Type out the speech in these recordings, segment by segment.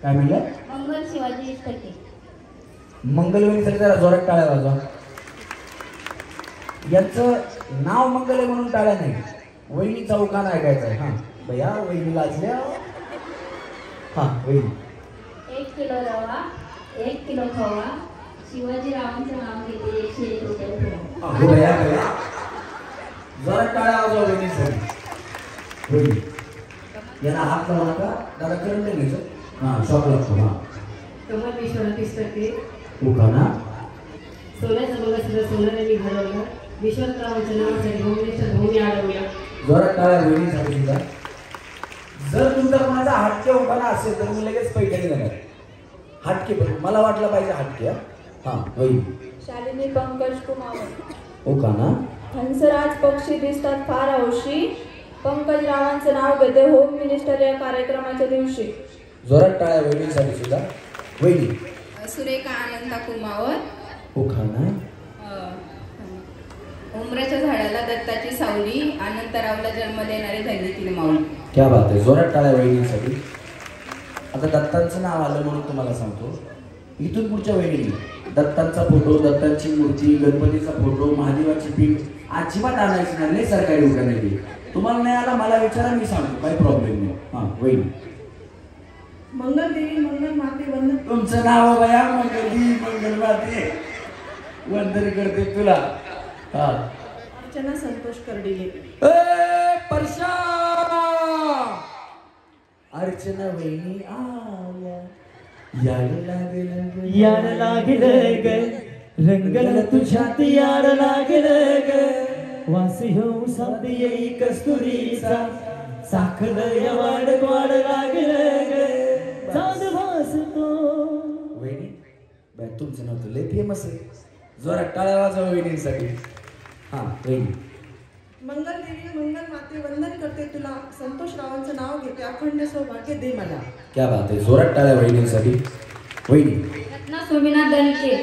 काय म्हणलं? मंगल शिवाजी इष्टके. मंगलवणीसाठी जरा जोरात टाळ्या वाजवा. यांचं नाव मंगल आहे म्हणून टाळ्या नाही. वहिनीचा उखाण ऐकायचा आहे. हा भैया वहिनी लाजल्या. हा वहिनी. 1 किलो रवा 1 किलो खवा शिवाजी रावांचं नाव घेते 101 रुपये ठेवा. अगो भैया भैया जोरात टाळ्या वाजवा वहिनीसाठी. वहिनी यांना हात लावू नका. दादा करंट नाही घ्यायचं. हा शॉक लागतो. हा कमल विश्वनाथ इष्टके. उखाणा. सोन्याचं बघा सगळं सोनं मी घडवलं. विश्वनाथरावांच्या नावासाठी भुवनेश्वर भूमी अडवलं. जोरात टाळ्या वहिनीसाठी सुद्धा. जर तुमचा कोणाचा हटके उखाणा असेल तर मी लगेच पैठणी देणार. हटके पण मला वाटलं पाहिजे हटके. हा वहिनी. शालिनी पंकज कुमावत. उखाणा. हंसराज पक्षी दिसतात फार हौशी. पंकज रावांचं नाव घेते होम मिनिस्टर या कार्यक्रमाच्या दिवशी. जोरात टाळ्या वहिनीसाठी सुद्धा. वहिनी. सुरेखा आनंदा कुमावत. उखाणा. उमराच्या झाडाला दत्ताची सावली अनंतरावला जन्म देणारे धन्यतील माऊली. क्या बात आहे. जोरात टाळ्या वहिनीसाठी. आता दत्तांचं नाव आलं म्हणून तुम्हाला सांगतो. इथून पुढच्या वहिनी दत्तांचा फोटो, दत्तांची मूर्ती, गणपतीचा फोटो, महादेवाची पीठ अजिबात आणायची नाही. सरकारी उखाणे तुम्हाला नाही आला मला विचारा, मी सांगतो, काही प्रॉब्लेम नाही. हा वहिनी. मंगल देवी मंगल माते वंदन. तुमचं नाव बया मंगली मंगल माते वंदन करते तुला. हा अर्चना संतोष कर्डिले. परशा अर्चना वहिनी आल्या. याड लागलं ग रंगल तुझ्यात याड लागलं ग. वासी हो साथ येई कस्तुरीचा साखर वाड वाड लागलं ग. चांद भासतो. वहिनी बाय तुमचं नाव तर लय फेमस आहे. जोरात टाळ्या वाजवा वहिनीसाठी. हा वहिनी. मंगल देवी मंगल माते वंदन करते तुला. संतोष रावांचं नाव घेते अखंड सौभाग्य दे मला. क्या बात आहे. जोरात टाळ्या वहिनीसाठी. वहिनी. रत्ना सोमीनाथ दणके.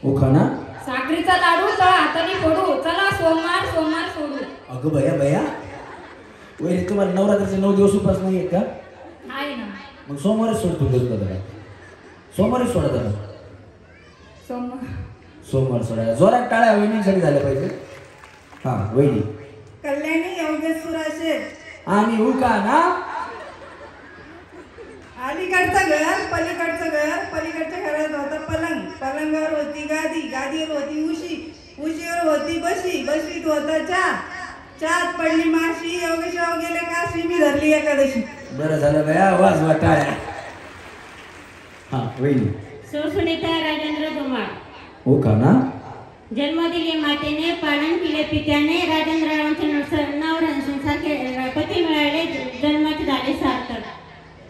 उखाणा. साखरेचा लाडू तळा हाताने फोडू चला सोमवार सोमवार सोडू. अगं बया बया वहिनी तुम्हाला नवरात्राचे 9 दिवस उपास नाही आहेत का? आहे ना. मग सोमवारच सोडतो दादा. सोमवारच सोडा दादा. सोमवार सोडायला. जोरात टाळ्या वहिनीसाठी झाल्या पाहिजे. हा वहिनी. कल्याणी योगेश्वराचे. आणि उखाणा. अलीकडचं घर पलीकडचं घर पलीकडच्या घरात होता पलंग. पलंगावर होती गादी. गादीवर होती उशी. उशीवर होती बशी. बशीत होता चहा. चहात पडली माशी. योगेश्वर गेले काशी मी धरली एकादशी. बरं झालं बया वाजवा टाळ्या. हा वहिनी. सुनीता राजेंद्र धुमाळ. उखाणा. जन्म दिले मातेने पालन केले पित्याने राजेंद्ररावांचे नवरसारखे पती मिळाले जन्माचे झाले सार्थक.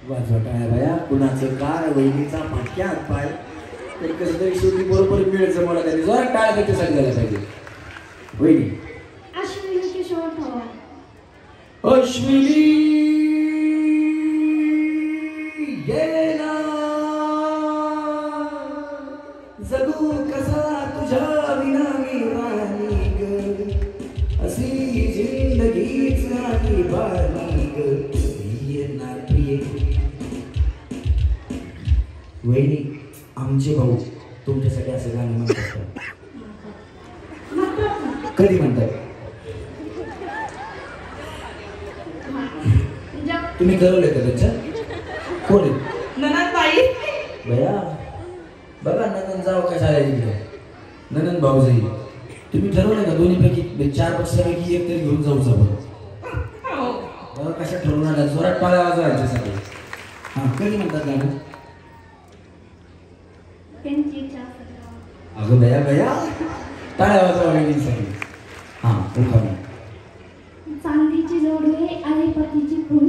वाजवा टाळ्या बया. कुणाचं काय वहिनीचा फाटक्यात पाय तर कसं तरी शेवटी बरोबर मिळायचं मला तरी. जोरात टाळ्या त्याच्यासाठी झाल्या पाहिजे. वहिनी. अश्विनी किशोर पवार. अश्विनी गेला जगू कसा तुझ्या विना मी राणी ग. अशी जिंदगीच नाही बाणी ग. येणार प्रिय. वहिनी आमचे भाऊ तुमच्यासाठी असं गाणं म्हणतात. कधी म्हणतात? तुम्ही ठरवलंय का त्यांच्या? कोण आहे? ननदबाई. बया बघा ननंद जाव कशाला इकडे. ननंद भाऊजाई तुम्ही ठरवलंय का दोन्हीपैकी 4 पक्षापैकी एक तरी घेऊन जाऊ बघा. कशा ठरवून आल्या. जोरात टाळ्या वाजवायच्या सगळे. हा कधी म्हणतात गाणं? अगं बया बया टाळ्या वाजवा वहिनीसाठी. हा उखाणा. चांदीची जोडवे आले पतीची खून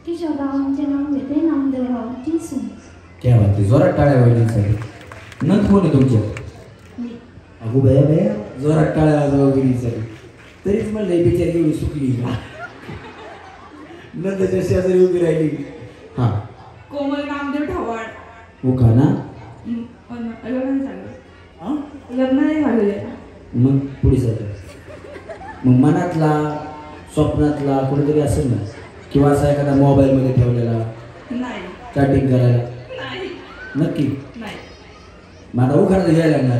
किशोररावांचे नाव घेते नामदेवरावांची सून. क्या बात आहे. जोरात टाळ्या वहिनीसाठी. नंद कोण आहे तुमच्या? अगो बया बया जोरात टाळ्या वाजवा वहिनीसाठी. तरीच म्हणलं बिचारी एवढी सुकली का नंदच्या शेजारी उभी राहिली. हा कोमल नामदेव ढवाळ. उखाणा. लग्न नाही झालेले. मग पुढे जातं. मग मनातला स्वप्नातला कोणीतरी असेल ना किंवा असा एखादा मोबाईलमध्ये ठेवलेला नाही. स्टार्टिंग करायला? नाही नक्की? नाही. मला उखाणा घ्यायला लागणार.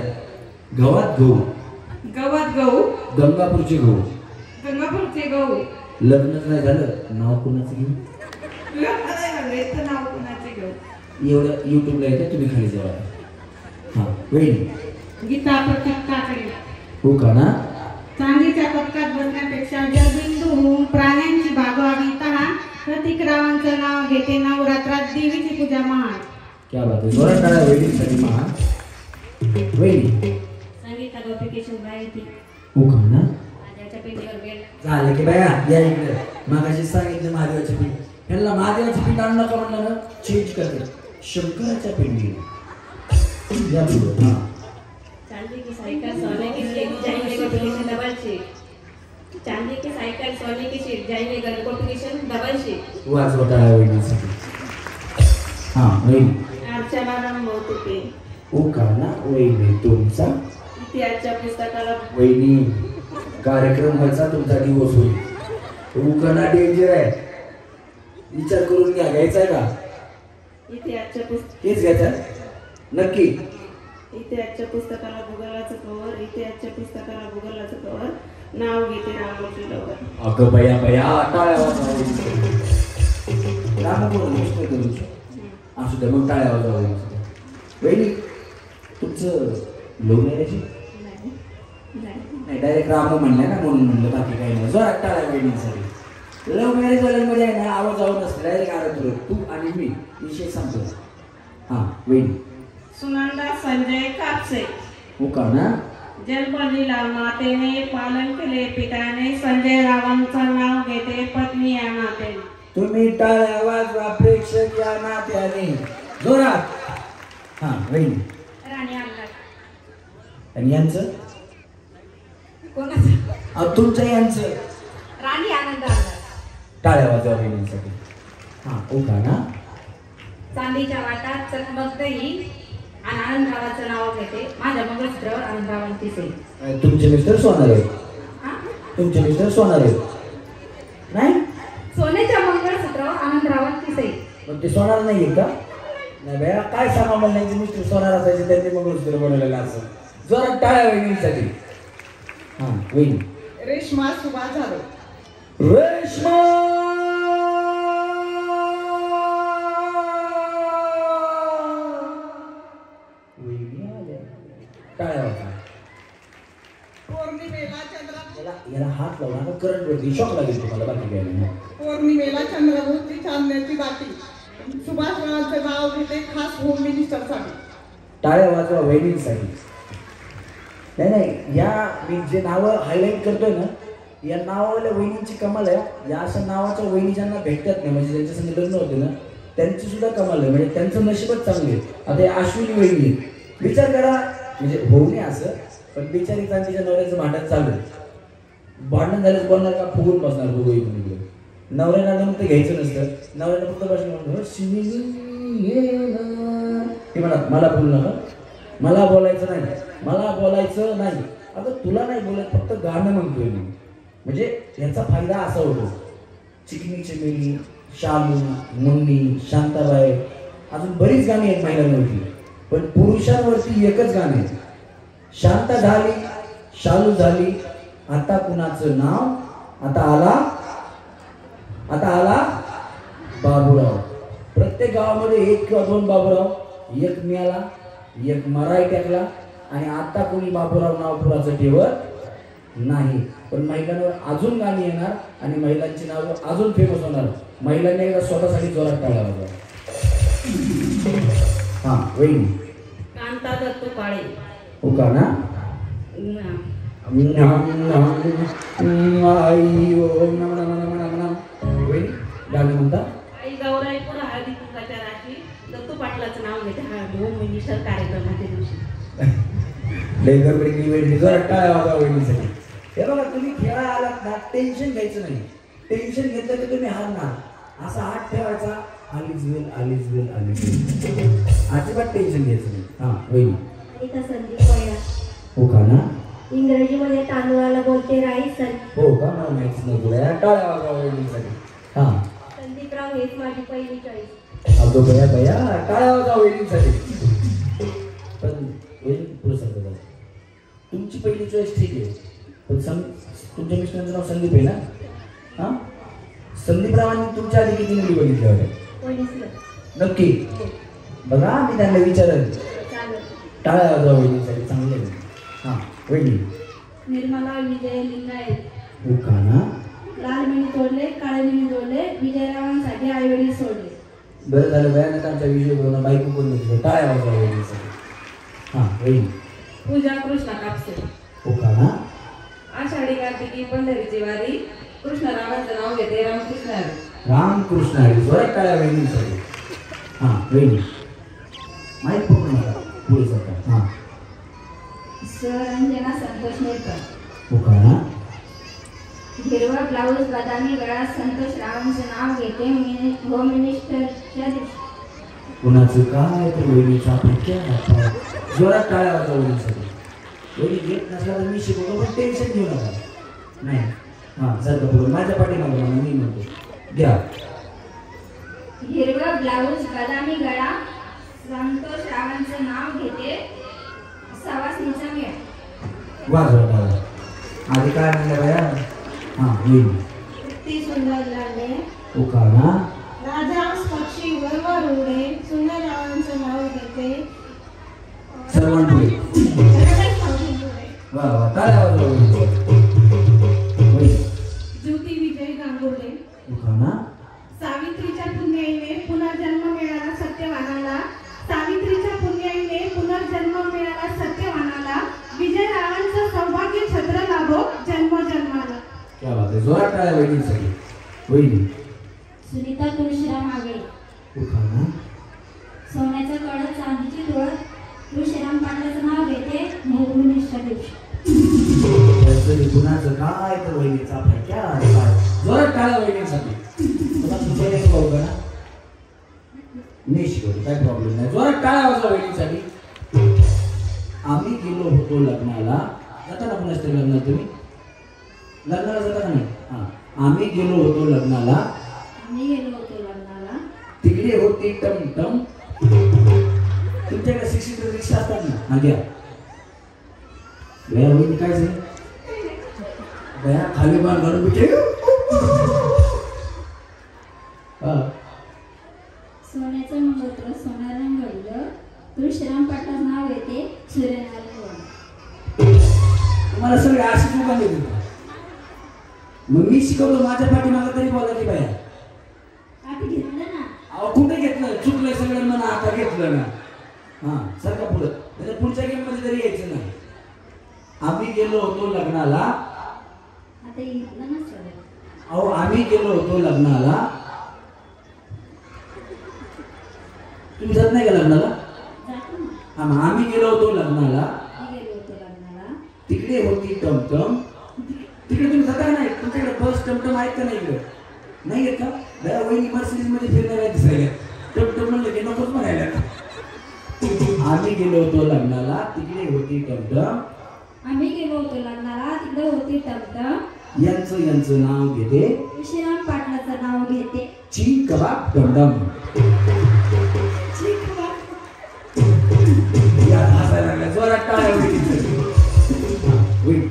गव्हात गहू, गव्हात गहू, गंगापूरचे गहू, गंगापूरचे गहू, लग्नच नाही झालं, नाव कोणाचं घेऊ? इथं नाव कुणाचे घेऊ? एवढं युट्यूबला येतं, तुम्ही खाली जावा. हां वहिनी. गीता प्रतीक काकडे. हो का ना? चांदीच्या पदकात बसण्यापेक्षा जलबिंदू होऊन प्राण्यांची भागवावी तहा प्रतीकरावांचं नाव घेते. नवरात्रात देवीची पूजा महान. क्या बात आहे. जोरात टाळ्या वहिनीसाठी महान. वहिनी. संगीता गोपिकेशन बायती. हो का ना? माझ्याच्या पिंडीवर बेल. झालं की बाया या इकडे. मागाशी सांगितलं महादेवाची पिंड. यांना महादेवाची पिंड आणू नका म्हणलं ना, चेंज करते. शंकराच्या पिंडी या पुढं. हां. चांदी की साइकिल सोने की सीट जाएंगे गोपिकेशन डबल सीट. चांदी की साइकिल सोने की सीट जाएंगे गोपिकेशन डबल सीट. वाजवा टाळ्या वहिनीसाठी. हां वहिनी. अर्चना रंगवते. हो का ना? वहिनी तुमचा इतिहासच्या पुस्तकाला वहिनी कार्यक्रम व्हायचा, तुमचा दिवस होईल. उकरणा डेंजर आहे, विचार करून घ्या. घ्यायचा आहे का? इतिहासच्या तेच घ्यायचं नक्की? इतिहासच्या पुस्तकाला भूगोलाचं कवर. इतिहासच्या पुस्तकाला भूगोलाचं कवर. नाव घेते रामोजी लवकर. अगं बया बया टाळ्या वाजवा. राम बोल असू द्या, मग टाळ्या वाजवा. वहिनी तुमचं लव्ह मॅरेज? नाही, डायरेक्ट राम म्हणलं ना, म्हणून म्हणलं, बाकी काही नाही. जोरात टाळ्या वहिनीसाठी. लव्ह मॅरेज वाल्यांमध्ये आहे ना, आवाज आवाज नसते, डायरेक्ट आरत तू आणि मी विषय सांगतो. हां वहिनी. सुनंदा संजय कापसे. हो का ना? जन्मलीला मातेने पालन केले पित्याने. संजय रावांचं नाव घेते पत्नी या नात्याने. तुम्ही टाळ्या वाजवा प्रेक्षक या नात्याने. जोरात. हां वहिनी. राणी आनंद. आणि यांचं? कोणाचं? तुमचं यांचं? राणी आनंद. टाळ्या वाजवा वहिनीसाठी. हां हो का ना? चांदीच्या वाटात चकमक दही आणि आनंदरावांचं नाव घेते. माझ्या मंगळसूत्रावर आनंदरावांची सही. तुमचे मिस्टर सोनार आहेत? तुमचे मिस्टर सोनार आहेत? नाही, सोन्याच्या मंगळसूत्रावर आनंदरावांची सही. पण ते सोनार नाही आहे का? नाही बाया, काय सांगा मला. त्यांचे मिस्टर सोनार असायचे, त्यांनी मंगळसूत्र बनवलेलं असं. जोरात टाळ्या वहिनीसाठी. हां वहिनी. रेश्मा सुभाष झालो. रेश्मा. टाळ्या वाजवा. पौर्णिमेला चंद्र याला हात लावला ना, करंट वरती शॉक लागेल तुम्हाला, बाकी काय नाही. पौर्णिमेला चंद्रभूती चांदण्याची बाती. सुभाषरावांचं नाव घेते खास होम मिनिस्टरसाठी. टाळ्या वाजवा वहिनींसाठी. नाही नाही, या मी जे नावं हायलाईट करतोय ना, या नावावाल्या वहिनींची कमाल आहे. या अशा नावाच्या वहिनी ज्यांना भेटतात नाही, म्हणजे ज्यांच्या संग लग्न होते ना, त्यांची सुद्धा कमाल आहे. म्हणजे त्यांचं नशीबच चांगले आहे. आता या अश्विनी वहिनी, विचार करा, म्हणजे होऊ नये असं, पण बिचारी चांदीच्या नवऱ्याचं भांडण चालू आहे. भांडण झाल्यास बोलणार का? फुगून बसणार बघू इकडे. नवऱ्याला नमतं घ्यायचं नसतं, नवऱ्याला फक्त बसणार ते म्हणत मला बोलू नका, मला बोलायचं नाही, मला बोलायचं नाही. आता तुला नाही बोलत, फक्त गाणं म्हणतोय मी. म्हणजे याचा फायदा असा होतो. चिकनी चमेली, शालू, मुन्नी, शांताबाई, अजून बरीच गाणी आहेत महिलांवरती. पण पुरुषांवरती एकच गाणं आहे. शांता झाली, शालू झाली, आता कुणाचं नाव? आता आला बाबूराव. प्रत्येक गावामध्ये एक किंवा दोन बाबूराव, एक मिळाला, एक मराई टाकला, आणि आता कोणी बाबूराव नाव पुराचं ठेवत नाही. पण महिलांवर अजून गाणी येणार आणि महिलांची नावं अजून फेमस होणार. महिलांनी एकदा स्वतःसाठी जोरात टाळ्या वाजवा. हां वहिनी. कांता दत्तू काळे. हो का ना? गाणं म्हणता? आई गौराईपूर हळदी कुंकाच्या राशी. दत्तू पाटलाचं नाव घेते हळदी होम मिनिस्टर कार्यक्रमाच्या दिवशी. लय गडबडी वेळ जोरात टाळ्या वाजवा वहिनीसाठी. हे बघा, तुम्ही खेळा आलात ना, टेन्शन घ्यायचं नाही. टेन्शन घेतलं की तुम्ही हारणार. असा हात ठेवायचा, आलीच वेल. अजिबात टेन्शन घ्यायचं नाही. हां वहिनी. अनिता संदीप वैरा. हो का ना? इंग्रजीमध्ये तांदूळाला बोलते राईस. हो का? मला माहितीच नव्हतं. टाळ्या वाजवा वहिनीसाठी. हां. संदीपराव हेच माझी पहिली चॉईस. अगं बया बया टाळ्या वाजवा वहिनींसाठी. पण वहिनी पुढे सांगतो तुमची पहिली चॉईस ठीक आहे, पण तुमच्या मिस्टरांचं नाव संदीप आहे ना? हा, संदीपरावांनी तुमच्या आधी किती मुली बघितल्या होत्या? नक्की बघा, मी त्यांना विचारेन. टाळ्या वाजवा वहिनींसाठी, चांगले. हा वहिनी. निर्मला विजय लिंगायत. हो का ना? लाल मिणी तोडले, काळे मिणी जोडले, विजयरावांसाठी आई वडील सोडले. बरं झालं भयानक आमच्या विजय बोलणं बायको कोण घेतलं. टाळ्या वाजवा वहिनींसाठी. हा वहिनी. पूजा कृष्णा कापसे. हो का ना? आषाढी कार्तिकी पंढरीची वारी, कृष्णरावांचं नाव घेते रामकृष्ण हरी. रामकृष्ण हरी. जोरात टाळ्या वहिनींसाठी. हा वहिनी. माहीत पूर्ण मला पुढे सरकार. हा. स्वरंजना संतोष नेरकर. हो का ना? हिरवा ब्लाऊज बदामी गळा संतोष रावांचं नाव घेते होम मिनिस्टरच्या दिवशी. कुणाचं काय तर वहिनीचा फटक्या. जोरात टाळ्या वाजवा वहिनीसाठी. वहिनी घेत नसला तर मी शिकवतो, पण टेन्शन घेऊ नका. नाही हा जर का पुढे माझ्या पाठीमागे म्हणा, मी म्हणतो घ्या. हिरवा ब्लाऊज बदामी गळा संतोष रावांचं नाव घेते सवासनीचा मेळ. वाजवा टाळ्या. आधी काय म्हणलं बाया? हा वहिनी. ती सुंदर लांडे. हो का ना? राजहंस पक्षी वरवर उडे सुंदर रावांचं नाव घेते सर्वांपुढे. वा वा टाळ्या वाजवा वहिनी. ज्योती विजय गांगुर्डे. हो का ना? सावित्रीच्या पुण्याईने पुनर्जन्म मिळाला सत्यवानाला. सावित्रीच्या पुण्याईने पुनर्जन्म मिळाला सत्यवानाला. विजयरावांचं सौभाग्य छत्र लाभो जन्म जन्माला. क्या बात आहे. जोरात टाळ्या वहिनींसाठी. वहिनी. सुनीता तुळशीराम आगळे. हो का ना? सोन्याचं कळत चांदीची डोळत तुळशीराम पाटलाचं नाव घेते होममिनिस्टर दिवशी. त्याचं कुणाचं काय तर वहिनीचा फटक्या. जोरात टाळ्या वहिनींसाठी. भाऊ का ना? नाही शिकवतो, काय प्रॉब्लेम नाही. जोरात टाळ्या वाजवा वहिनींसाठी. आम्ही गेलो होतो लग्नाला. जाता ना पुन्हा लग्नाला? तुम्ही लग्नाला जाता का नाही? हा. आम्ही गेलो होतो लग्नाला. आम्ही गेलो होतो लग्नाला. तिकडे होती टमटम. तुमच्याकडे 6 सीटर रिक्षा असतात ना? हा घ्या. बया वहिनी काय झालं? बया खाली बाळ घालून बिठे. सोन्याचं मंगळसूत्र सोनाराम घडलं तुळशीराम पाटलाचं नाव घेते सूर्यनारायण. तुम्हाला सगळे अशी दुकान देते. मग मी शिकवलं माझ्या पाठीमागं तरी बोलायची बाया. आता घेतलं ना. अहो कुठे घेतलं? चुकलंय सगळं म्हणा. आता घेतलं ना. हा सारखा पुढं म्हणजे पुढच्या गेम मध्ये तरी यायचं नाही. आम्ही गेलो होतो लग्नाला. आता घेतलं ना सगळं. अहो आम्ही गेलो होतो लग्नाला. तुम्ही जात नाही का लग्नाला? जातो ना. हा मग आम्ही गेलो होतो लग्नाला. आम्ही गेलो होतो लग्नाला. तिकडे होती टमटम. तिकडे तुम्ही जाता का नाही? तुमच्याकडे बस टमटम आहेत का नाही? इकडे नाही येत का? बया वहिनी मर्सिडीज मध्ये फिरणाऱ्या दिसायला. टमटम म्हणलं की नकोच म्हणायला. आम्ही गेलो होतो लग्नाला. तिकडे होती टमटम. आम्ही गेलो होतो लग्नाला. तिकडे होती टमटम. यांचं नाव घेते तुळशीराम पाटलाचं नाव घेते चीन कबाब डमडम. या हसायला लागल्या. जोरात टाळ्या वहिनींसाठी. वहिनी.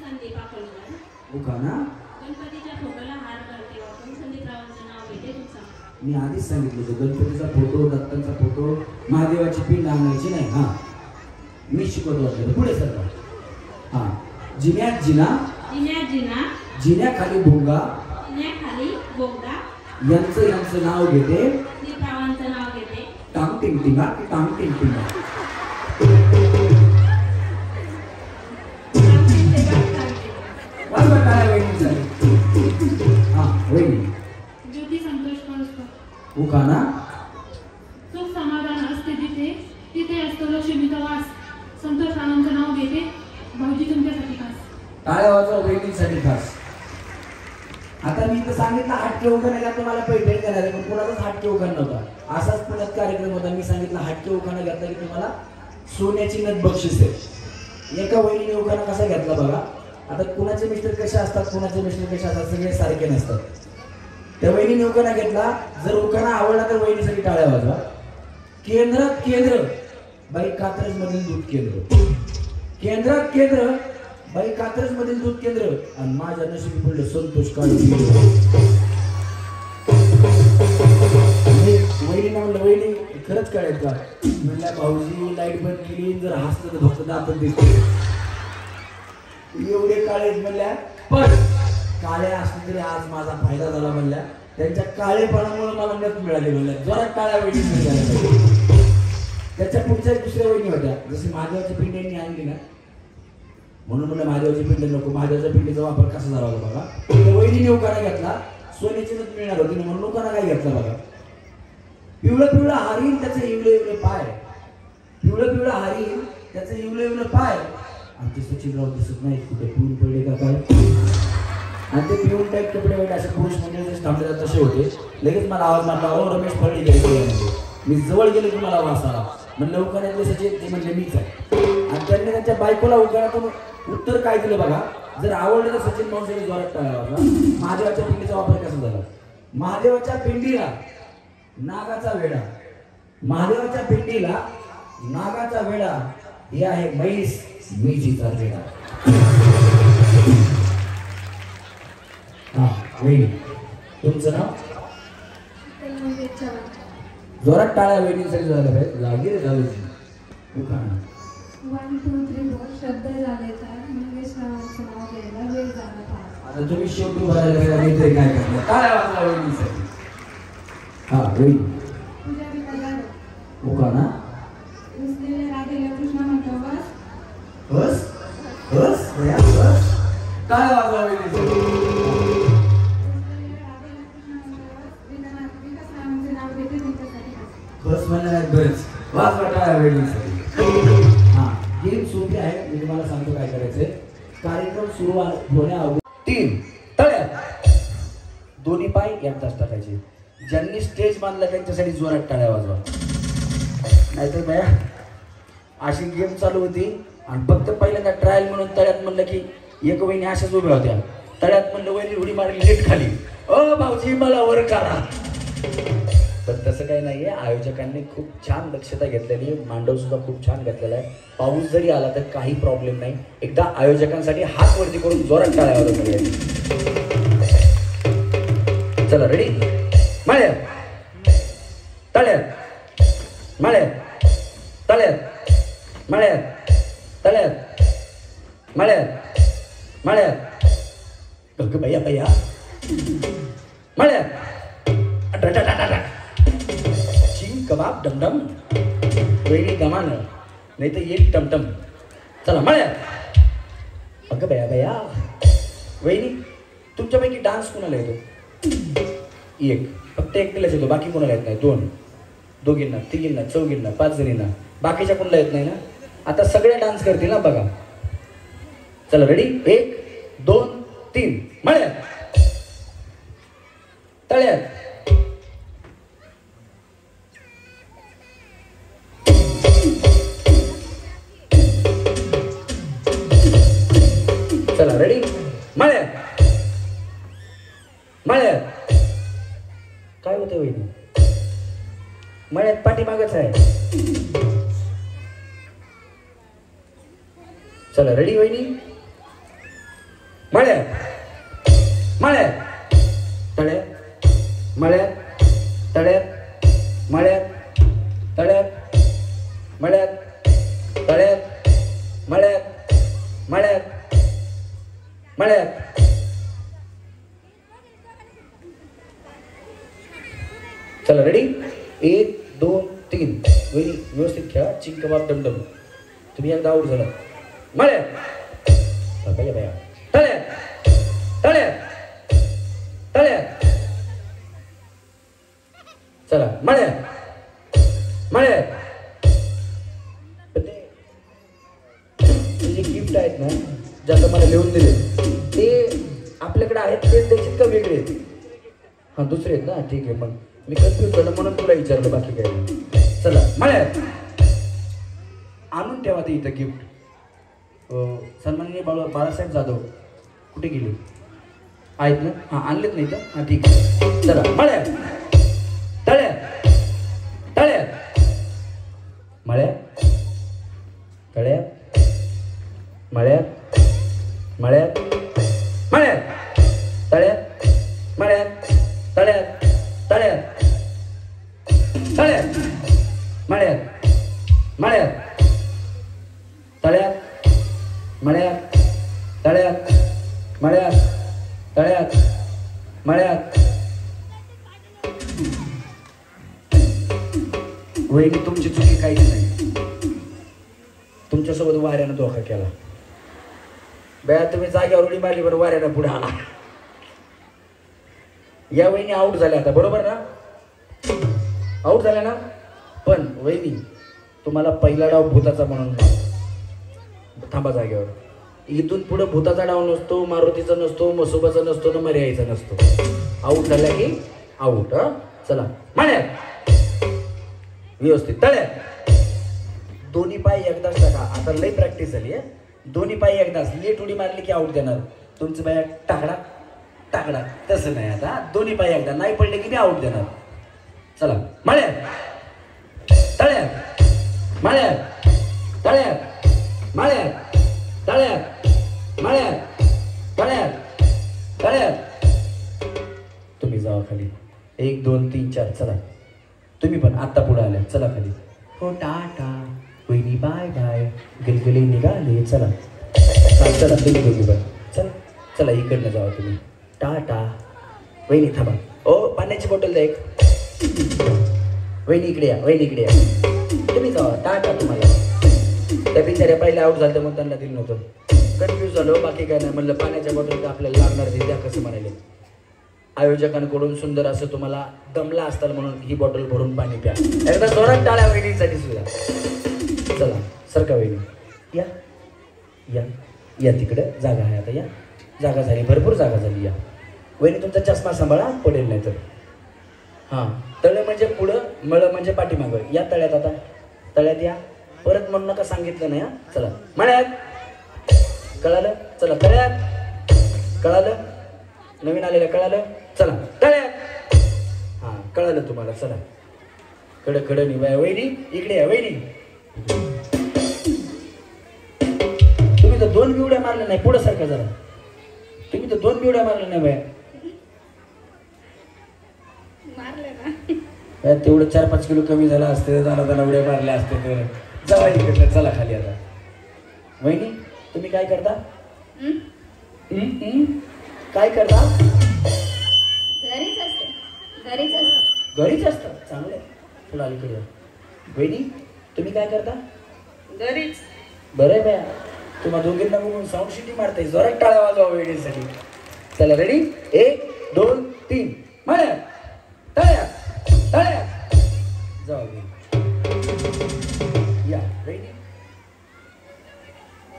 संदीप अकोलकर. हो का ना? गणपतीच्या फोटोला हार घालते वापरून संदीपरावांचं नाव घेते तुमचा. मी आधीच सांगितलं होतं गणपतीचा फोटो दत्तांचा फोटो महादेवाची पिंड आणायची नाही. हा मी शिकवतो आपल्याला. पुढे सरकार. हा जिन्यात जिना. जिन्यात जिना. जिन्याखाली भोंगा. जिन्याखाली बोगदा. यांचं नाव घेते संदीपरावांचं नाव घेते टांग टिंग टिंगा टांग टिंग टिंगा. वाजवा टाळ्या वहिनींसाठी. हा वहिनी. ज्योती संतोष कळसकर. हो का ना? सुख समाधान असते जिथे तिथे असतो लक्ष्मीचा वास. संतोष रावांचं नाव घेते भाऊजी तुमच्यासाठी खास. टाळ्या वाजवा वहिनींसाठी खास. आता मी तर सांगितलं हाटके उखाणे का तुम्हाला पैठण करायला, पण कोणाचाच हाटके उखाण नव्हता. असाच पुण्यात कार्यक्रम होता. मी सांगितलं हाटके उखाणा घेतला की तुम्हाला सोन्याची नथ बक्षीस आहे. एका वहिनीने उखाणा कसा घेतला बघा. आता कुणाचे मिस्टर कसे असतात, कुणाचे मिस्टर कसे असतात, सगळे सारखे नसतात. त्या वहिनीने उखाणा घेतला. जर उखाणा आवडला तर वहिनीसाठी टाळ्या वाजवा. केंद्रात केंद्र बाई कात्रज मधील दूध केंद्र. केंद्रात केंद्र बाई कात्रज मधील दूध केंद्र. आणि माझ्या नशिबी पडलं संतोष काळजी. वहिनीला म्हणलं वहिनी खरंच कळेल का? म्हणल्या भाऊजी लाईट बंद केली जर हसलं तर फक्त दातच दिसते. एवढे काळे म्हणल्या पण काळे असले तरी आज माझा फायदा झाला म्हणल्या. त्यांच्या काळेपणामुळे मला नथ मिळाली म्हणल्या. जोरात काळ्या वहिनी मिळाल्या. त्याच्या पुढच्या दुसऱ्या वहिनी होत्या जशी महादेवाच्या पिंड्यांनी आणली ना म्हणून म्हणलं महादेवाची पिंड नको. महादेवाच्या पिंडीचा वापर कसा झाला होता बघा. त्या वहिनीने उखाणा घेतला. सोन्याची नथ मिळणार होती म्हणून उखाणा काय घेतला बघा. पिवळं पिवळं हारीन त्याचे इवले इवले पाय. पिवळं पिवळं हारीन त्याचे इवले इवले पाय. आणि ते सचिनराव दिसत नाही कुठे पिऊन पडले का काय. आणि ते पिऊन टाईप कपडे वगैरे असे पुरुष मंडळी थांबले तसे होते. लगेच मला आवाज मारला हो रमेश फळी गेले. मी जवळ गेले की मला वास आला. म्हणलं उखाण्यातले सचिन ते म्हणजे मीच आहे. आणि त्यांनी त्यांच्या बायकोला उखाण्यातून उत्तर काय दिलं बघा. जर आवडलं तर सचिन मावशीने जोरात टाळा वाजवा. महादेवाच्या पिंडीचा वापर कसा झाला. महादेवाच्या पिंडीला नागाचा वेडा. महादेवाच्या पिंडीला नागाचा वेडा. हे आहे म्हैस मीठीचा वेडा. हा वहिनी तुमचं नाव. जोरात टाळ्या वहिनीसाठी झालं पाहिजे. लागेल झालं उखाणा. 1 2 3 4 शब्द झाले तर मंगेश रावांचं नाव घ्यायला वेळ झाला पास. आता तुम्ही शेवटी भरायला गेला मी तरी काय करणार. टाळ्या वाजवा वहिनीसाठी. हा वहिनी पूजा विकायला उखाणा. रुसलेल्या राधेला कृष्ण म्हणतो बस. बस बस बस टाळ्या वाजवा वहिनीसाठी. रुसलेल्या राधेला कृष्ण म्हणतो बस. विकास रावांचे नाव घेते तुमच्यासाठी बस म्हणलं बस वाजवा टाळ्या वहिनीसाठी. हा गेम सोपी आहे. मी तुम्हाला सांगतो काय करायचंय. कार्यक्रम सुरू होण्याअगोदर 3 टाळ्या. दोन्ही पाय एकदाच टाकायचे. ज्यांनी स्टेज बांधला त्यांच्यासाठी जोरात टाळ्या वाजवा. नाहीतर बाया अशी गेम चालू होती आणि फक्त पहिल्यांदा ट्रायल म्हणून तळ्यात म्हणलं की एक वहिनी अशाच उभ्या होत्या. तळ्यात म्हणलं वहिनी उडी मारली लेट खाली. अ भाऊजी मला वर करा. पण तसं काही नाहीये. आयोजकांनी खूप छान दक्षता घेतलेली. मांडव सुद्धा खूप छान घातलेला आहे. पाऊस जरी आला तर काही प्रॉब्लेम नाही. एकदा आयोजकांसाठी हात वरती करून जोरात टाळ्या वाजवा. चला रेडी. माळ्या तळ्यात माळ्या तळ्यात माळ्यात तळ्यात माळ्यात माळ्यात बघ भैया भैया माळ्यात चिंग कबाब डमडम वेळी गमान नाही तर एक टमटम. चला माळ्यात बघ भैया भैया. वहिनी तुमच्यापैकी डान्स कोणाला येतो. एक फक्त एकटीलाच येतो. बाकी कोणाला येत नाही. 2 दोघींना 3 4 5 जणींना. बाकीच्या कोणाला येत नाही ना. आता सगळे डान्स करतील ना बघा. चला रेडी 1 2 3 माळ्यात तळ्यात चला रेडी माळ्यात माळ्यात. काय होतं वहिनी मळ्यात पाठीमागच आहे. चला रेडी वहिनी मळ्यात मळ्यात तळ्यात मळ्यात तळ्यात मळ्यात तळ्यात मळ्यात तळ्यात मळ्यात मळ्यात मळ्यात. चला रेडी 1 2 3 वहिनी व्यवस्थित खेळा. चिंग कबाब डमडम. तुम्ही एकदा आऊट झाला. मळ्यात भैया भैया तळ्यात तळ्यात तळ्यात. चला मळ्यात मळ्यात. जे गिफ्ट आहेत ना ज्याचं मला लिहून दिले ते आपल्याकडे आहेत ते देखील का वेगळे आहेत. हा दुसरे आहेत ना. ठीक आहे मग मी कन्फ्युज झालं म्हणून तुला विचारलं. बाकी काय नाही. चला मळ्यात आणून ठेवा ते इथं गिफ्ट. सन्माननीय बाळासाहेब जाधव कुठे गेले. आहेत ना? हां आणलेत नाही तर हां ठीक आहे. चला मळ्या तळ्या तळ्या मळ्या तळ्या मळ्या मळ्या मळ्या तळ्या मळ्या तळ्या तळ्या तळ्या मळ्या मळ्या तळ्या मळ्या तळ्या मळ्या तळ्या मळ्या. वहिनी तुमची चुकी काहीच नाही. तुमच्यासोबत वाऱ्यानं धोका केला. बया तुम्ही जाग्यावर उडी मारली बरं वाऱ्यानं पुढे आला. या वहिनी आऊट झाल्या आता बरोबर ना? आऊट झाल्या ना? पण वहिनी तुम्हाला पहिला डाव भूताचा म्हणून थांबा जागेवर. इथून पुढे भूताचा डाव नसतो, मारुतीचा नसतो, मसोबाचा नसतो ना मर्यायचा नसतो. आऊट झाल्या की आऊट. हा चला मळ्यात व्यवस्थित तळ्यात दोन्ही पाय एकदाच टाका. आता लई प्रॅक्टिस झाली आहे. दोन्ही पाय एकदाच लेट उडी मारली की आऊट देणार. तुमचं पाय टाकडा टाकडा तसं नाही. आता दोन्ही पाय एकदा नाही पडले की मी आऊट देणार. चला मळ्यात तळ्यात मळ्यात तळ्यात मळ्यात तळ्यात मळ्यात तळ्यात तळ्यात. तुम्ही जावा खाली. 1 2 3 4 चला. तुम्ही पण आत्ता पुढे आल्या. चला खाली. हो टाटा वहिनी बाय बाय गलगले निघाले. चला चला तुम्ही दोघी पण चला चला इकडनं जावा तुम्ही. टाटा वहिनी थांबा. ओ पाण्याची बॉटल द्या एक. वहिनी इकडे या. वहिनी इकडे या. तुम्ही जावा. टाटा तुम्हाला. त्या बिचाऱ्या पहिले आऊट झालं मग त्यांना दिलं नव्हतं. कन्फ्यूज झालो बाकी काय नाही. म्हणलं पाण्याच्या बॉटल तर आपल्याला लागणार नाही द्या कसं म्हणाले. आयोजकांकडून सुंदर असं तुम्हाला दमला असताल म्हणून ही बॉटल भरून पाणी प्या. एकदा जोरात टाळ्या वहिनीसाठी सुद्धा. चला सरका वहिनी या या या तिकडे जागा आहे आता. या जागा झाली भरपूर जागा झाली. या वहिनी तुमचा चष्मा सांभाळा पडेल नाही तर. हां तळ म्हणजे पुढं मळ म्हणजे पाठीमागं. या तळ्यात आता तळ्यात या. परत म्हणून नका सांगितलं नाही. हा चला मळ्यात कळालं. चला तळ्यात कळालं. नवीन आलेलं कळालं. चला तळ्यात. हां कळालं तुम्हाला. चला कडं कडं नाही बाय. वहिनी इकडे या. वहिनी तुम्ही तर 2 बिवड्या मारल्या नाही. पुढं सारखं जरा. तुम्ही तर 2 बिवड्या मारल्या नाही बाय. तेवढं 4-5 किलो कमी झालं असते. जरा उड्या मारल्या असते तर जावा इकडनं. चला खाली आता. वहिनी तुम्ही काय करता? काय करता? घरीच असते. घरीच असते. घरीच असतं. चांगलं आहे. थोडं अलीकडे. वहिनी तुम्ही काय करता? घरीच. बरं आहे बाया. तुम्हा दोघींना बघून साऊंड शिटी मारताय. जोरात टाळ्या वाजवा वहिनीसाठी. चला रेडी 1 2 3 मळ्यात तळ्यात तळ्यात जाऊ या. वहिनी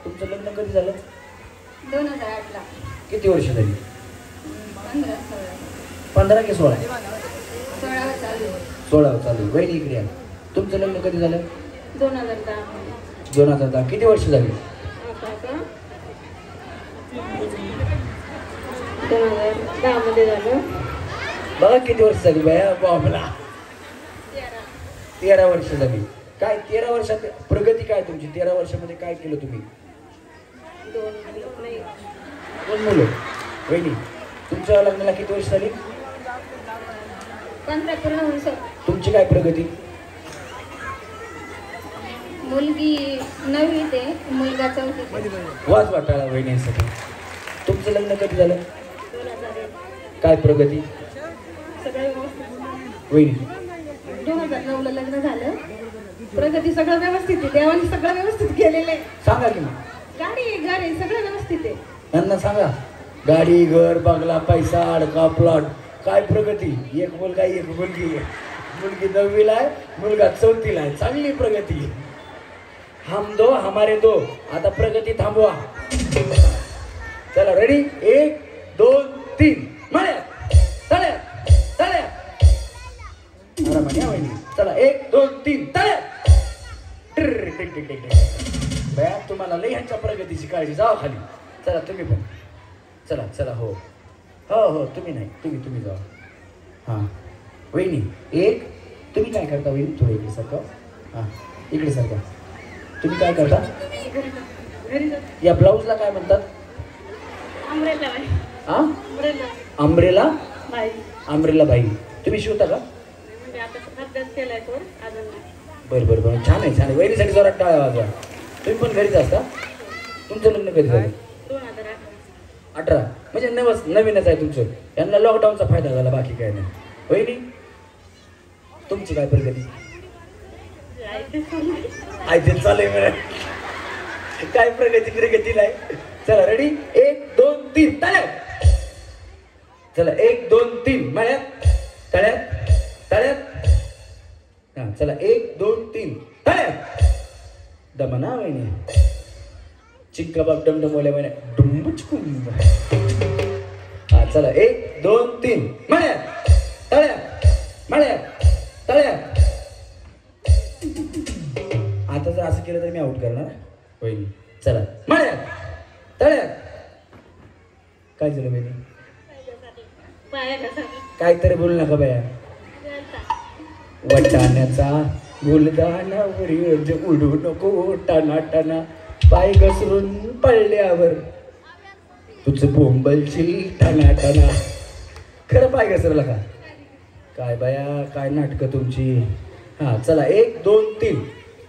तुमचं लग्न कधी झालं? 2008 ला. किती वर्ष झाली? 15-16. 15 की 16? 16 चालू. 16 चालू. वहिनी इकडे या. तुमचं लग्न कधी झालं? 2010. 2010. किती वर्ष झाली? 2010 मध्ये झालं. बघा किती वर्ष झाली बाया. बाबला 13 वर्ष झाली. काय 13 वर्षात प्रगती काय तुमची? 13 वर्षामध्ये काय केलं तुम्ही? 2 मुलं. वहिनी तुमच्या लग्नाला किती वर्ष झाली? 15 पूर्ण होऊन सर. तुमची काय प्रगती? मुलगी 9वी ते मुलगा 4वी. वाज वाटाळा वहिनीसाठी. तुमचं लग्न कधी झालं? 2001. काय प्रगती? सगळं वहिनी 2009 ला लग्न झालं. प्रगती सगळं व्यवस्थित आहे. देवाने सगळं व्यवस्थित केलेलं आहे. सांगा की मग. गाडी घर आहे सगळं व्यवस्थित आहे. यांना सांगा. गाडी घर बंगला पैसा अडका प्लॉट काय प्रगती? एक मुलगा एक मुलगी. मुलगी 9वीला आहे मुलगा 4थीला आहे. चांगली प्रगती. हम दो हमारे दो. आता प्रगती थांबवा. चला रेडी 1 2 3 मळ्यात तळ्यात तळ्यात. आरामाने या वहिनी. चला 1 2 3 तळ्यात. बया तुम्हाला लई ह्यांच्या प्रगतीची काळजी. जावा खाली. चला तुम्ही पण. चला चला हो हो हो तुम्ही नाही, तुम्ही जावा. हां वहिनी एक, तुम्ही काय करता वहिनी? थोडं इकडे सारखं. हां इकडे सारखं. तुम्ही काय करता? या ब्लाऊजला काय म्हणतात? हां आंब्रेला बाई. तुम्ही शिवता का? बरं छान आहे. वहिनीसाठी जोरात टाळ्या वाजवा. तुम्ही पण घरीच असता? तुमचं लग्न कधी झालं? 18. म्हणजे नवीनच आहे तुमचं. यांना लॉकडाऊनचा फायदा झाला, बाकी काय नाही. वहिनी तुमची काय प्रगती? तेच चालू आहे बरं. काय प्रगती नाही. चला रेडी 1 2 3 तळ्यात. चला 1 2 3 मळ्यात तळ्यात. हां चला 1 2 3 तळ्यात. दमना वहिनी. चिक्का बाप डमडम बोले म्हणे डुंबुचकुंब. हा चला 1 2 3 मळ्यात तळ्यात. आता जर असं केलं तर मी आउट करणार वहिनी. चला मळ्यात तळ्यात. काय झालं वहिनी? काहीतरी बोलू नका बाया. वटाण्याचा गुलदाना उडू नको टाना पाय घसरून पडल्यावर तुझं बोंबलची टाना. खरं पाय घसरला का काय बाया? काय नाटकं तुमची. हा चला 1 2 3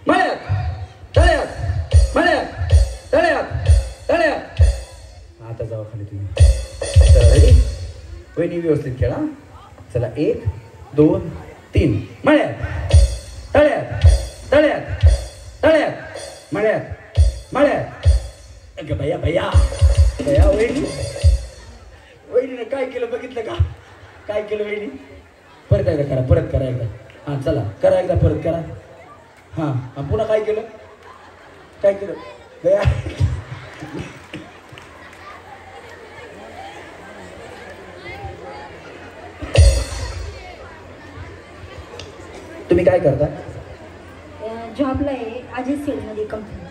मळ्यात तळ्यात. आता जावा खाली तुम्ही. चला रेडी वहिनी व्यवस्थित खेळा. चला 1 2 3 मळ्यात तळ्यात. भैया वहिनीने काय केलं बघितलं का? काय केलं वहिनी? परत करा एकदा. हां चला करा एकदा, परत करा. हां पुन्हा काय केलं भैया? तुम्ही काय करता? जॉबला आहे अजित सेलमध्ये कंपनी.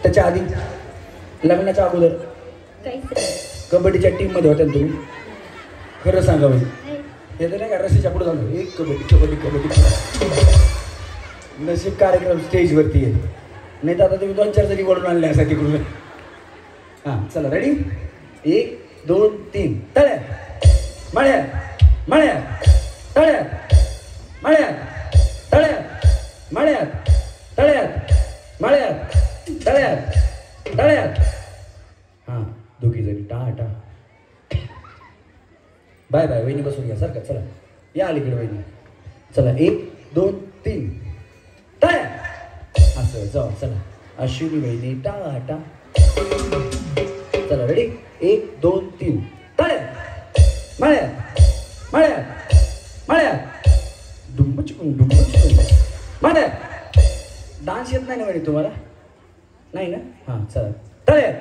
त्याच्या आधी लग्नाच्या अगोदर कबड्डीच्या टीम मध्ये होत्या तुम्ही? खरं सांगा भाई. हे तर नाही का रस्त्याच्या पुढे जाणं एक कबड्डी. नशीब कार्यक्रम स्टेजवरती आहे, नाही तर आता तुम्ही 2-4 जणी बोलून आणले असा तिकडून. हां चला रेडी 1 2 3 तळ्यात. हां दोघी जणी टाटा. बाय वहिनी बसून घ्या सारखं. चला या अलीकडे वहिनी. चला 1 2 3 तळ्यात. असं जाऊ. चला अश्विनी वहिनी टाटा. चला रेडी 1 2 3 तळ्यात. डुंबचकुंड मळ्यात. डान्स येत नाही ना वहिनी तुम्हाला? नाही ना? हां चला तळ्यात.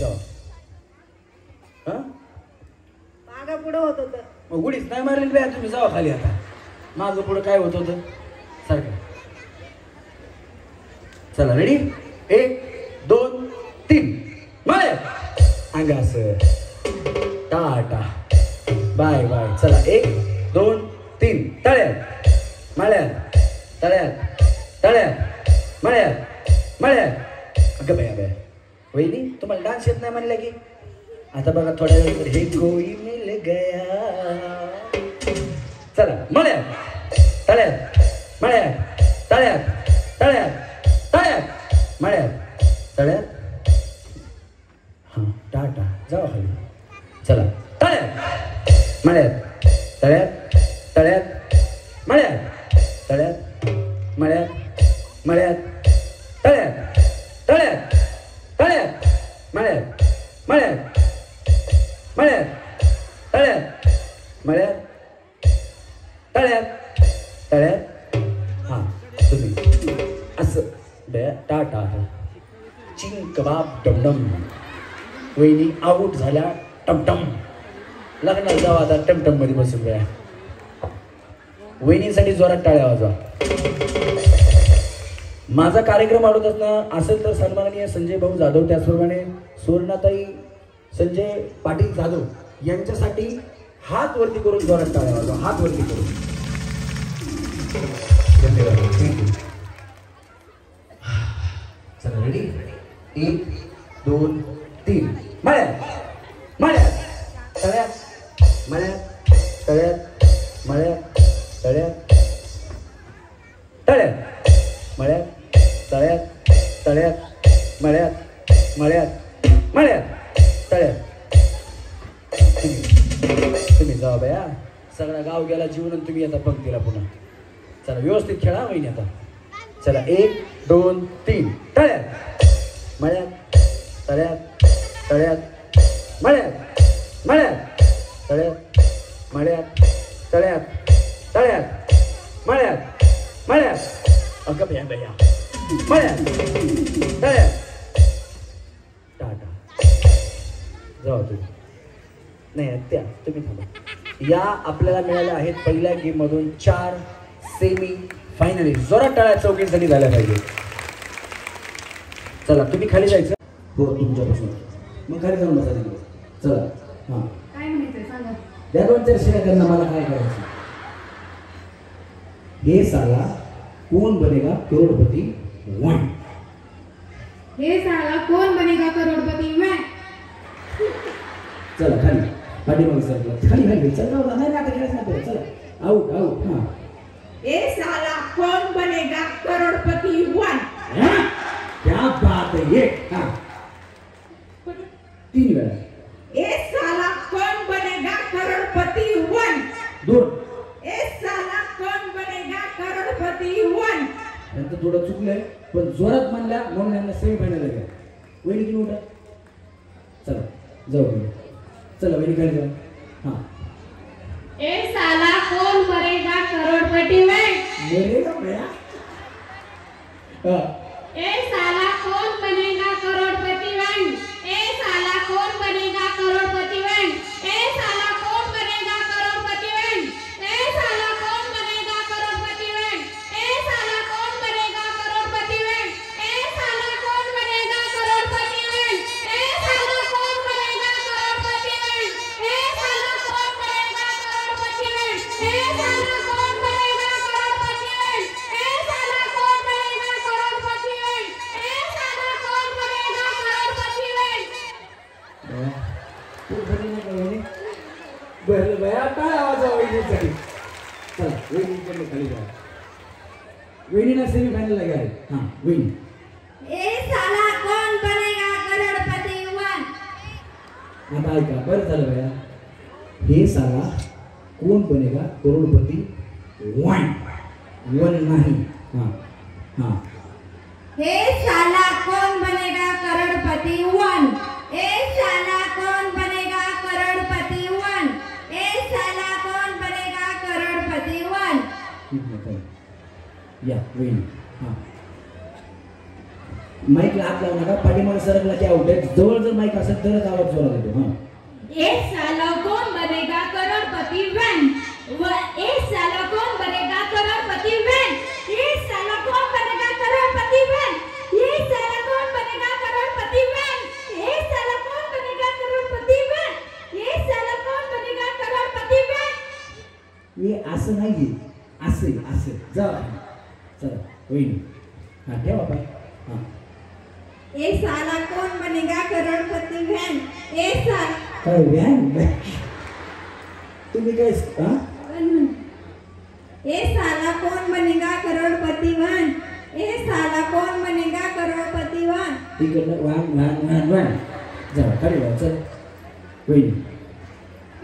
जाऊ. हां मागं पुढं होत होतं. मग गुढीच नाही मारलेली बाया तुम्ही. जावा खाली. आता मागं पुढं काय होत होतं सारखं. चला रेडी 1 2 3 मळ्यात. अंगा असं टाटा. बाय चला 1 2 3 तळ्यात. अगं बाया वहिनी तुम्हाला डान्स येत नाही म्हणलं की? आता बघा थोड्या वेळ हे कोई मिल गया. चला मळ्यात. हां टाटा. जावा खाली. चला तळ्यात. हां तुम्ही असं टाटा. चिंग कबाब डमडम. वहिनी आऊट झाल्या टमटम. लग्नाला जावा आता टमटम मध्ये बसून गया. वहिनीसाठी जोरात टाळ्या वाजवा. माझा कार्यक्रम आवडत असणार असेल तर सन्माननीय संजय भाऊ जाधव, त्याचप्रमाणे सुवर्णाताई संजय पाटील जाधव यांच्यासाठी हात वरती करून जोरात टाळ्या वाजवा. हात वरती करून. धन्यवाद. थँक्यू. चला रेडी. 1 2 3. मळ्यात मळ्यात तळ्यात मळ्यात तळ्यात मळ्यात तळ्यात तळ्यात मळ्यात तळ्यात तळ्यात मळ्यात मळ्यात मळ्यात तळ्यात. तुम्ही जावा बया. सगळा गाव गेला जीवन आणि तुम्ही आता पंक्तीला पुन्हा. चला व्यवस्थित खेळा वहिनी आता. चला 1 2 3. तळ्यात मळ्यात तळ्यात तळ्यात मळ्यात मळ्यात तळ्यात मळ्यात तळ्यात तळ्यात मळ्यात मळ्यात. अगं भया भया मळ्यात तळ्यात. टाटा. जाऊ तुम्ही. नाही त्या तुम्ही थांबा. या आपल्याला मिळाल्या आहेत पहिल्या गेम मधून 4 सेमी फायनलिस्ट. जोरात टाळ्या चौघींसाठी झाल्या पाहिजे. चला तुम्ही खाली जायचं. हो तुमच्यापासून मग खाली जाऊन बसा तिकडे. चला हां काय म्हणायचं सांगा. द्या 2-4 शिव्या त्यांना. मला काय करायचं. हे साला कौन बनेगा करोड़पति 1. हे साला कौन बनेगा करोड़पति मैं. चला खाली पाठीमागे सरकला. खाली खाली चला. नाही आता खेळायचं नाही. चला आउट आउट. हां ए साला कौन बनेगा करोड़पति 1. क्या बात है ये. हां 3 वेळा. ए साला कौन बनेगा करोड़पति 1. दूर. ए साला कौन बनेगा करोड़पति 1. यांचं थोडं चुकलंय पण जोरात म्हणल्या म्हणून यांना सेमी फायनल आहे. वहिनी तुम्ही उठा. चला जाऊ तुम्ही. चला वहिनी खाली जाऊ. हां ए साला कौन मरेगा करोड़पति में. मरेगा भैया. हां ए साला कौन बनेगा करोड़पति में. ए साला कौन बनेगा करोड़पति में. ए साला कौन बनेगा करोड़पति में. ए साला कौन बनेगा करोड़पति में. ए साला कौन बनेगा करोड़पति में. ए साला कौन बनेगा करोड़पति में. ए साला कौन बनेगा करोड़पति में. ए साला कौन बनेगा करोड़पति में. ए साला कौन बनेगा करोड़पति में. ए साला कौन बनेगा करोड़पति में. ए साला कौन बनेगा करोड़पति में. तू बनी नाही का वहिनी. बरं भया काय आवाज आहे वहिनीसाठी. चला वहिनीकडे खाली जा. वहिनीला सेमी फायनलला घ्या. हां वहिनी. ए साला कौन बनेगा करोड़पति 1. आता ऐका बरं झालं भया. हे साला कोण बनेगा करोडपती 1 नाही. हां हां हे साला कौन बनेगा करोड़पति 1. ए साला कौन बनेगा करोड़पति 1. ए साला कौन बनेगा करोड़पति 1. ठीक आहे. या वहिनी. हां माईकला हात लावू नका. पाठीमागे सरकला की आउट आहे. जवळ जर माईक असेल तरच आवाज जोरात येतो. हां ए साला कौन बनेगा करोड़पति 1. ए साला कौन बनेगा करोड़पति 1. ए साला कौन बनेगा करोड़पति 1. ए साला कौन बनेगा करोड़पति 1. ए साला कौन बनेगा करोड़पति 1. ए साला कौन बनेगा करोड़पति 1. हे असं नाही. असे असे जा. चला वहिनी. हां ठेवा पाय. हां ए साला कौन बनेगा करोड़पति 1. ए साला काय व्यान तुम्ही काय. हां ए साला कौन बनेगा करोड़पति 1. ए साला कौन बनेगा करोड़पति 1. तिकडनं वान जा खाली जा. चल वहिनी.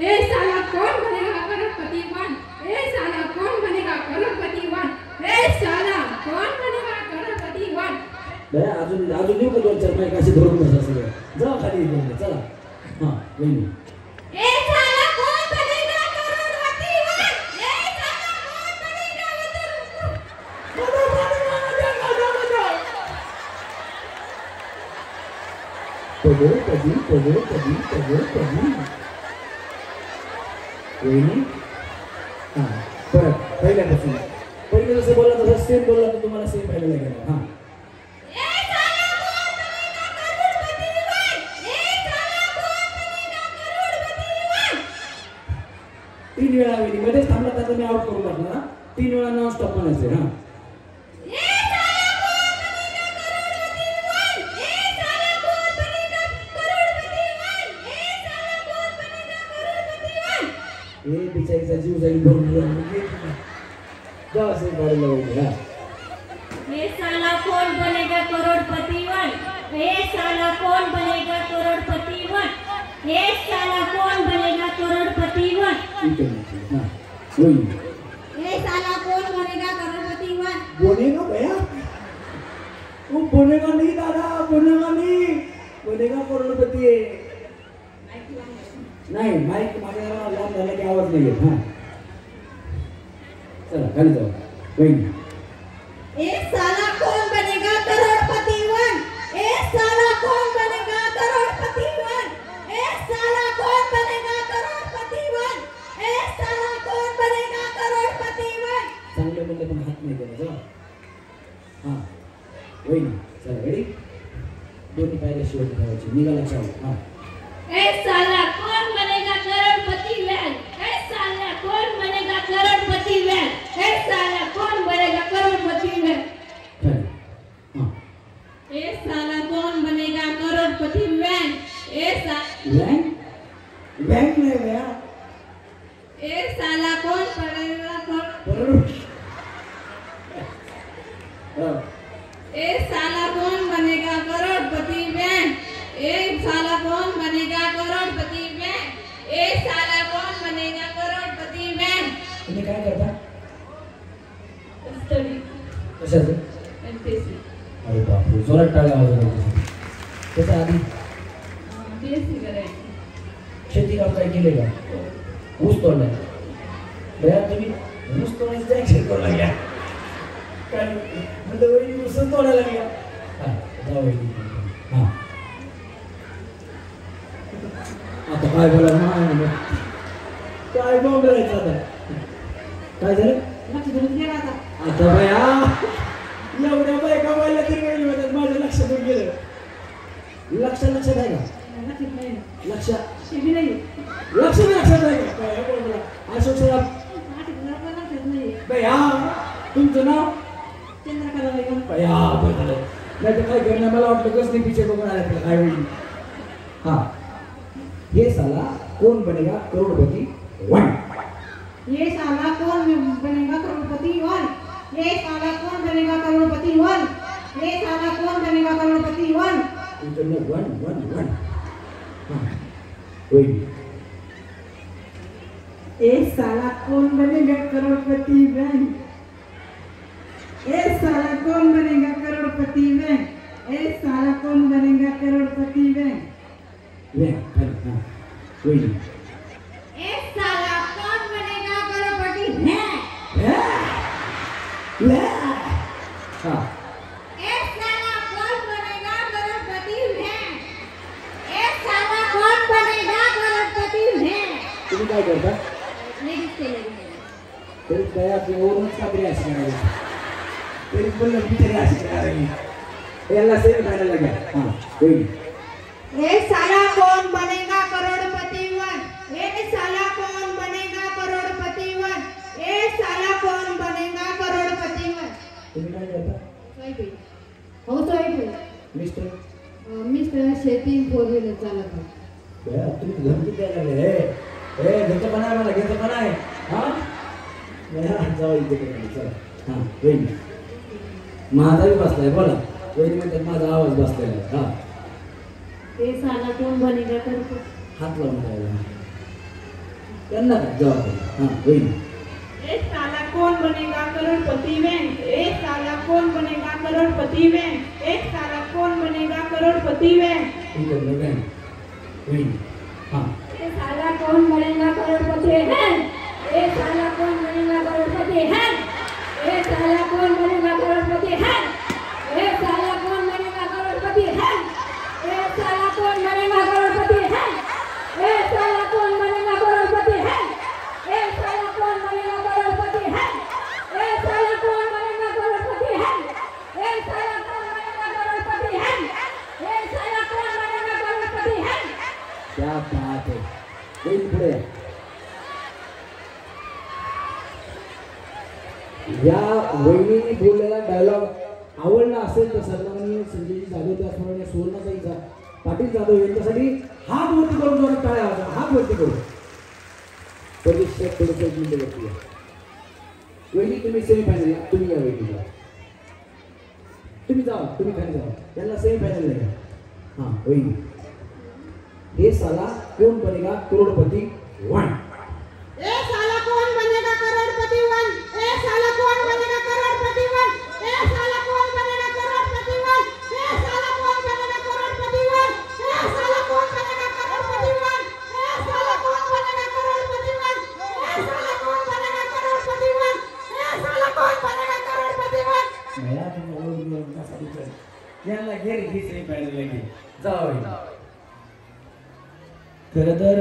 ए साला कौन बनेगा करोड़पति 1. ए साला कौन बनेगा करोड़पति 1. ए साला कौन बनेगा करोड़पति 1. बया अजून अजून येऊ का 2-4 माईक असे धरून बसा सगळं. जा खाली इकडे. चला हां वहिनी. ए साला कौन बनेगा करोड़पति 1. ए साला कौन बनेगा करोड़पति. वहिनी. हां परत पहिल्यापासून. पहिले जसं बोलला तसं सेम बोलला तर तुम्हाला सेम पाहिलं लागेल. हां 3 वेळा वहिनी मध्येच थांबला त्याचा मी आउट करून टाकणार. 3 वेळा नॉन स्टॉप म्हणायचं. हा हे बिचारीचा जीव जाईल भरून जा असेल गाडीला वहिनी. हा ये साला कौन बनेगा करोड़पति वन, ये साला कौन बनेगा करोड़पति वन, ये साला कौन बनेगा करोड़पति वन, ठीक आहे. हा वहिनी ये साला कौन बनेगा करोड़पति वन. बोलेगा भैया वो बोलेगा नहीं दादा, बोलेगा नहीं, बोलेगा करोड़पती आहे. नाही माईक माझ्या लांब झाला की आवाज नाही येत. हा चला खाली जाऊ वहिनी. ये साला कौन बनेगा करोड़पति वन. ये साला कौन बनेगा करोड़पति वन. ये साला कौन बनेगा करोड़पति वन. ये साला कौन बनेगा करोड़पति वन. चांगलं म्हणलं पण हात नाही केला. चला हा वहिनी चला रेडी. दोन्ही पायऱ्या शेवटी ठेवायची. निघाला चालू. हा ये साला कौन बनेगा करोड़पति वन, ये साला कौन बनेगा करोड़पति वन, ये साला कौन बनेगा करोड़पति वन, खाली. हा ये साला कौन बनेगा करोड़पति वन. ये बँक बँक नाही भैया. ये साला कौन बनेगा बरोबर. हा ये साला कौन बनेगा करोड़पति वन. ये साला कौन बनेगा करोड़पति वन. ये साला कौन बनेगा करोड़पति वन. तुम्ही काय करता? स्टडी कशाचं? एमपीएससी अरे बापरे जोरात टाळ्या वाजवल्या. त्याच्या आधी बीएससी करायची. शेती काम काय केले का? ऊस तोडलाय. भैया तुम्ही ऊस तोडायचं ऍक्शन करू लागल्या. काय म्हणजे वहिनी ऊसच तोडायला लागल्या. हा जा वहिनी. हा आता काय बोला ना काय बोलायचं आता. काय झालं लक्ष धरून गेला आता. आता भैया एवढ्या बायका बोलल्या तरी वहिनी म्हणतात माझ्या लक्षातून गेलं. लक्षात आहे का? लक्षात नाही. लक्ष शिबी नाही. लक्षात आहे का? काय बोलला अशोक सर लक्षात नाही. भैया तुमचं नाव चंद्रकला बाई. भैया बरं झालं. नाही तर काय करणार मला वाटलं कसली पिक्चर बघून आला तुला काय होईल. हा ये साला कौन बनेगा करोड़पति वन. ये साला कौन बनेगा करोड़पति वन. ये साला कौन बनेगा करोड़पति वन. ये साला कौन बनेगा करोड़पति वन. तुमचं वन वन वन. हा वहिनी ए साला कौन बनेगा करोड़पति वन. ए साला कौन बनेगा करोड़पति वन. ए साला कौन बनेगा करोड़पति वन. ले खाली. हा वहिनी ये साला कौन बनेगा करोड़पति वन. ले हा ये साला कौन बनेगा करोड़पति वन. ये साला कौन बनेगा करोड़पति वन. तुम्ही काय करता? Ladies tailoring. तरी काय आपली ओरच काबरी असणार तरी बोललं बिचारी असणार याला सेव करायला घ्या. हा वहिनी ये साला कौन बनेगा करोड़पति वन. ये साला कौन बनेगा करोड़पति वन. ये साला कौन बनेगा करोड़पति वन. तुम्ही काय करता? मिस्टर शेती 4 व्हीलर चालवतात. भैया तुम्ही धमकी द्यायला लागले. ए घेतो पण आहे मला घेतो पण आहे. हा जाऊ इथे चला. हा वहिनी माझाही बसलाय बोला. वहिनी म्हणतात माझा आवाज बसलाय. हा ये साला कौन बनेगा करोड़पति. हात लावून राहिला त्यांना काय जबाब. हा वहिनी ए साला कौन बनेगा करोड़पति वन. ए साला कौन बनेगा करोड़पति वन. ए साला कौन बनेगा करोड़पति वन. इकडलं काय वहिनी. हा ये साला कौन बनेगा करोड़पति वन, ये साला कौन बनेगा करोड़पति वन, ये साला कौन बनेगा करोड़पति वन, ये साला कौन बनेगा करोड़पति वन, ये साला कौन बनेगा करोड़पति वन, ये साला कौन बनेगा करोड़पति वन, ये साला कौन बनेगा करोड़पति वन, ये साला कौन बनेगा करोड़पति वन, ये साला कौन बनेगा करोड़पति वन, ये साला कौन बनेगा करोड़पति वन. क्या बात है. वहिनी पुढे या. या वहिनीने बोललेला डायलॉग आवडला असेल तर सर्वांनी संजयजी जाधव त्याचप्रमाणे सुवर्णाताईचा पाटील जाधव यांच्यासाठी हात वरती करून जोरात टाळ्या वाजवा. हात वरती करून परीक्षा थोडंसं एक मिनिट वरती या. वहिनी तुम्ही सेमीफायनल या. तुम्ही या वहिनीला. तुम्ही जावा. तुम्ही खाली जावा. त्यांना सेमीफायनल नाही. हां वहिनी. हे साला कोण बनेगा करोडपती 1. ए साला कौन बनेगा करोड़पति 1 ए साला कौन बनेगा करोड़पति 1 ए साला कौन बनेगा करोड़पति 1 ए साला कौन बनेगा करोड़पति 1 ए साला कौन बनेगा करोड़पति 1 ए साला कौन बनेगा करोड़पति 1 ए साला कौन बनेगा करोड़पति 1 ए साला कौन बनेगा करोड़पति 1 मला तुम्हाला याला घेर घे सेमीफायनल घे. जावा. खरं तर